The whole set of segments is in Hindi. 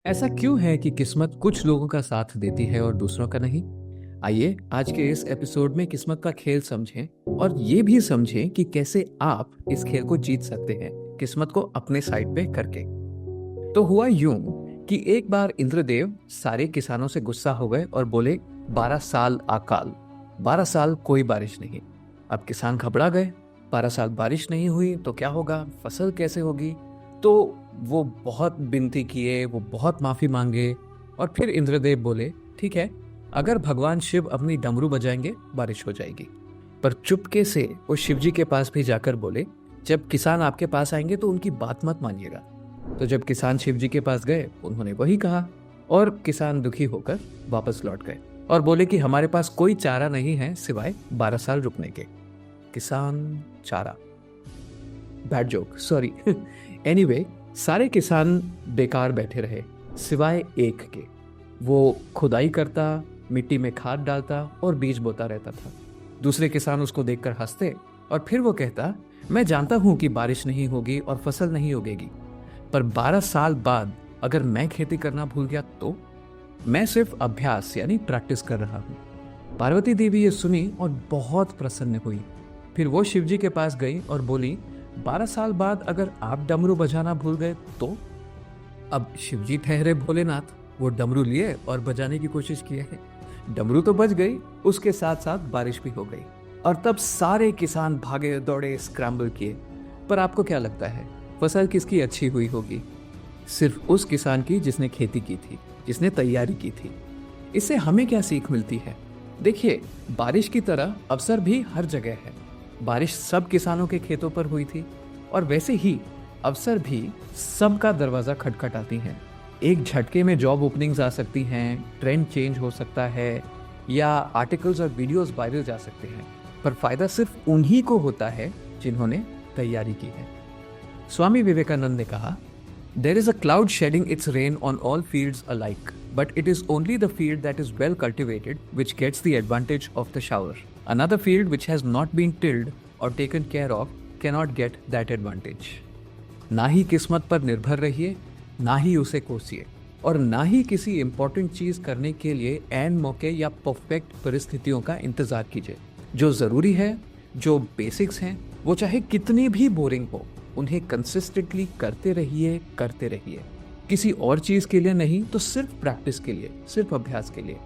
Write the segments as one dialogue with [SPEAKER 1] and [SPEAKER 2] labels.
[SPEAKER 1] ऐसा क्यों है कि किस्मत कुछ लोगों का साथ देती है और दूसरों का नहीं? आइए आज के इस एपिसोड में किस्मत का खेल समझें और ये भी समझें कि कैसे आप इस खेल को जीत सकते हैं किस्मत को अपने साइड पे करके। तो हुआ यूं कि एक बार इंद्रदेव सारे किसानों से गुस्सा हो गए और बोले 12 साल अकाल, 12 साल कोई बारिश नहीं। अब किसान घबरा गए, 12 साल बारिश नहीं हुई तो क्या होगा, फसल कैसे होगी। तो वो बहुत विनती किए, वो बहुत माफी मांगे और फिर इंद्रदेव बोले ठीक है, अगर भगवान शिव अपनी डमरू बजाएंगे बारिश हो जाएगी। पर चुपके से वो शिव जी के पास भी जाकर बोले जब किसान आपके पास आएंगे तो उनकी बात मत मानिएगा। तो जब किसान शिव जी के पास गए उन्होंने वही कहा और किसान दुखी होकर वापस लौट गए और बोले कि हमारे पास कोई चारा नहीं है सिवाय 12 साल रुकने के। किसान चारा, बैड जोक, सॉरी। एनीवे, सारे किसान बेकार बैठे रहे सिवाय एक के। वो खुदाई करता, मिट्टी में खाद डालता और बीज बोता रहता था। दूसरे किसान उसको देखकर हंसते और फिर वो कहता, मैं जानता हूं कि बारिश नहीं होगी और फसल नहीं उगेगी, पर 12 साल बाद अगर मैं खेती करना भूल गया तो मैं सिर्फ अभ्यास यानी प्रैक्टिस कर रहा हूं। पार्वती देवी ये सुनी और बहुत प्रसन्न हुई। फिर वो शिवजी के पास गई और बोली 12 साल बाद अगर आप डमरू बजाना भूल गए तो। अब शिवजी ठहरे भोलेनाथ, वो डमरू लिए और बजाने की कोशिश किए हैं। डमरू तो बज गई, उसके साथ साथ बारिश भी हो गई और तब सारे किसान भागे दौड़े, स्क्रैम्बल किए। पर आपको क्या लगता है फसल किसकी अच्छी हुई होगी? सिर्फ उस किसान की जिसने खेती की थी, जिसने तैयारी की थी। इससे हमें क्या सीख मिलती है? देखिए, बारिश की तरह अवसर भी हर जगह है। बारिश सब किसानों के खेतों पर हुई थी और वैसे ही अवसर भी सबका दरवाजा खटखटाती हैं। एक झटके में जॉब ओपनिंग्स आ सकती हैं, ट्रेंड चेंज हो सकता है या आर्टिकल्स और वीडियोस वायरल जा सकते हैं, पर फायदा सिर्फ उन्हीं को होता है जिन्होंने तैयारी की है। स्वामी विवेकानंद ने कहा, there is a cloud shedding its rain on all fields alike, but it is only the field that is well cultivated which gets the advantage of the shower. Another field which has not been tilled or taken care of cannot get that advantage. ना ही किस्मत पर निर्भर रहिए, ना ही उसे कोसिए और ना ही किसी इंपॉर्टेंट चीज करने के लिए ऐन मौके या परफेक्ट परिस्थितियों का इंतजार कीजिए। जो जरूरी है, जो बेसिक्स हैं, वो चाहे कितनी भी बोरिंग हो, उन्हें कंसिस्टेंटली करते रहिए, करते रहिए। किसी और चीज के लिए नहीं, तो सिर्फ प्रैक्टिस के लिए, सिर्फ अभ्यास के लिए।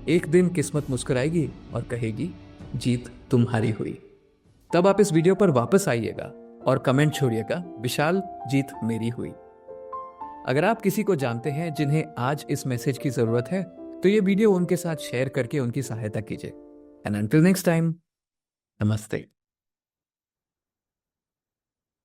[SPEAKER 1] एक दिन किस्मत मुस्कुराएगी और कहेगी जीत तुम्हारी हुई। तब आप इस वीडियो पर वापस आइएगा और कमेंट छोड़िएगा, विशाल जीत मेरी हुई। अगर आप किसी को जानते हैं जिन्हें आज इस मैसेज की जरूरत है तो ये वीडियो उनके साथ शेयर करके उनकी सहायता कीजिए। एंड अंटिल नेक्स्ट टाइम, नमस्ते।